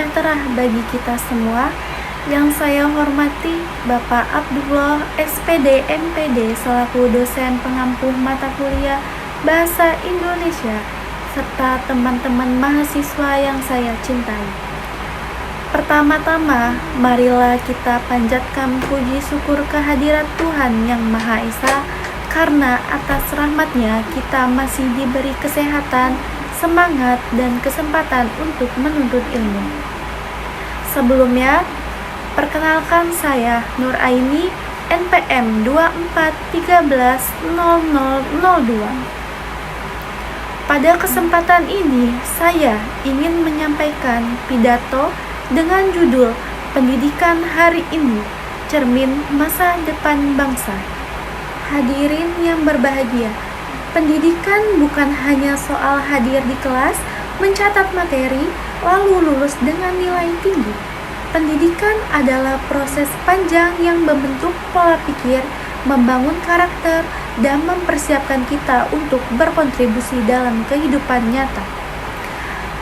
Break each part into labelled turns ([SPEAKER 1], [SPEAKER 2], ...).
[SPEAKER 1] sejahtera bagi kita semua. Yang saya hormati Bapak Abdullah SPD MPD selaku dosen pengampu mata kuliah Bahasa Indonesia serta teman-teman mahasiswa yang saya cintai. Pertama-tama, marilah kita panjatkan puji syukur kehadirat Tuhan Yang Maha Esa, karena atas rahmat-Nya kita masih diberi kesehatan, semangat, dan kesempatan untuk menuntut ilmu. Sebelumnya, perkenalkan saya Nur Aini, NPM 24130002. Pada kesempatan ini, saya ingin menyampaikan pidato dengan judul Pendidikan Hari Ini, Cermin Masa Depan Bangsa. Hadirin yang berbahagia, pendidikan bukan hanya soal hadir di kelas, mencatat materi, lalu lulus dengan nilai tinggi. Pendidikan adalah proses panjang yang membentuk pola pikir, membangun karakter, dan mempersiapkan kita untuk berkontribusi dalam kehidupan nyata.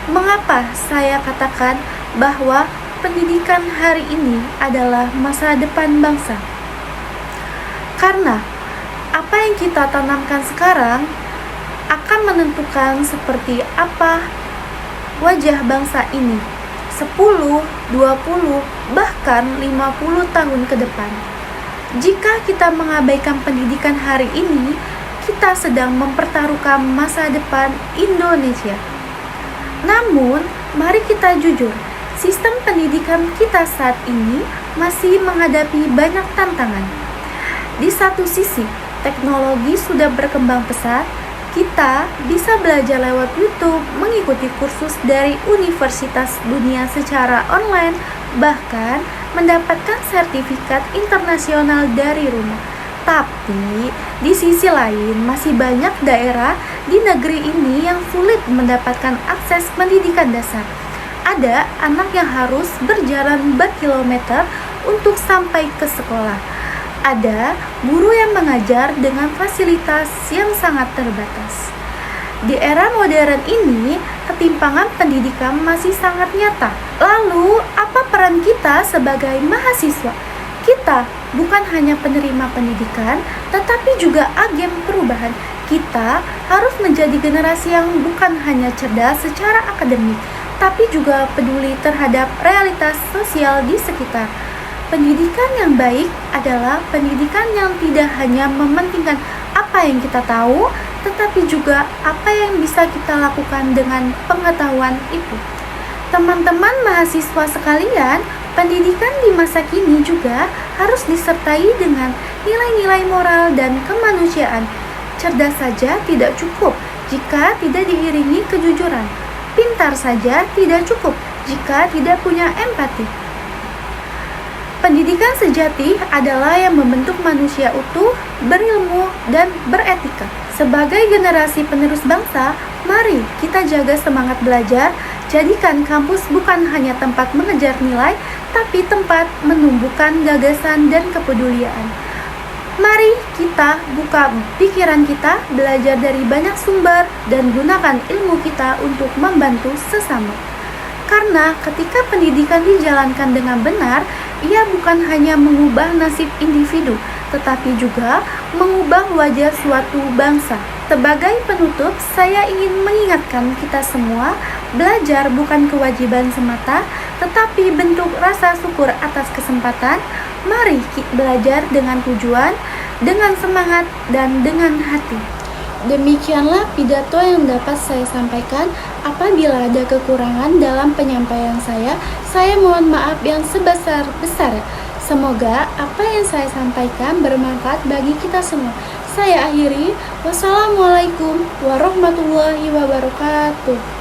[SPEAKER 1] Mengapa saya katakan bahwa pendidikan hari ini adalah masa depan bangsa? Karena apa yang kita tanamkan sekarang akan menentukan seperti apa wajah bangsa ini 10, 20, bahkan 50 tahun ke depan. Jika kita mengabaikan pendidikan hari ini, kita sedang mempertaruhkan masa depan Indonesia. Namun, mari kita jujur, sistem pendidikan kita saat ini masih menghadapi banyak tantangan. Di satu sisi, teknologi sudah berkembang pesat. Kita bisa belajar lewat YouTube, mengikuti kursus dari universitas dunia secara online, bahkan mendapatkan sertifikat internasional dari rumah. Tapi, di sisi lain, masih banyak daerah di negeri ini yang sulit mendapatkan akses pendidikan dasar. Ada anak yang harus berjalan berkilometer untuk sampai ke sekolah. Ada guru yang mengajar dengan fasilitas yang sangat terbatas. Di era modern ini, ketimpangan pendidikan masih sangat nyata. Lalu, apa peran kita sebagai mahasiswa? Kita bukan hanya penerima pendidikan, tetapi juga agen perubahan. Kita harus menjadi generasi yang bukan hanya cerdas secara akademik, tapi juga peduli terhadap realitas sosial di sekitar. Pendidikan yang baik adalah pendidikan yang tidak hanya mementingkan apa yang kita tahu, tetapi juga apa yang bisa kita lakukan dengan pengetahuan itu. Teman-teman mahasiswa sekalian, pendidikan di masa kini juga harus disertai dengan nilai-nilai moral dan kemanusiaan. Cerdas saja tidak cukup jika tidak diiringi kejujuran. Pintar saja tidak cukup jika tidak punya empati. Pendidikan sejati adalah yang membentuk manusia utuh, berilmu, dan beretika. Sebagai generasi penerus bangsa, mari kita jaga semangat belajar, jadikan kampus bukan hanya tempat mengejar nilai, tapi tempat menumbuhkan gagasan dan kepedulian. Mari kita buka pikiran kita, belajar dari banyak sumber, dan gunakan ilmu kita untuk membantu sesama. Karena ketika pendidikan dijalankan dengan benar, ia bukan hanya mengubah nasib individu, tetapi juga mengubah wajah suatu bangsa. Sebagai penutup, saya ingin mengingatkan kita semua, belajar bukan kewajiban semata, tetapi bentuk rasa syukur atas kesempatan. Mari kita belajar dengan tujuan, dengan semangat, dan dengan hati. Demikianlah pidato yang dapat saya sampaikan. Apabila ada kekurangan dalam penyampaian saya mohon maaf yang sebesar-besar. Semoga apa yang saya sampaikan bermanfaat bagi kita semua. Saya akhiri. Wassalamualaikum warahmatullahi wabarakatuh.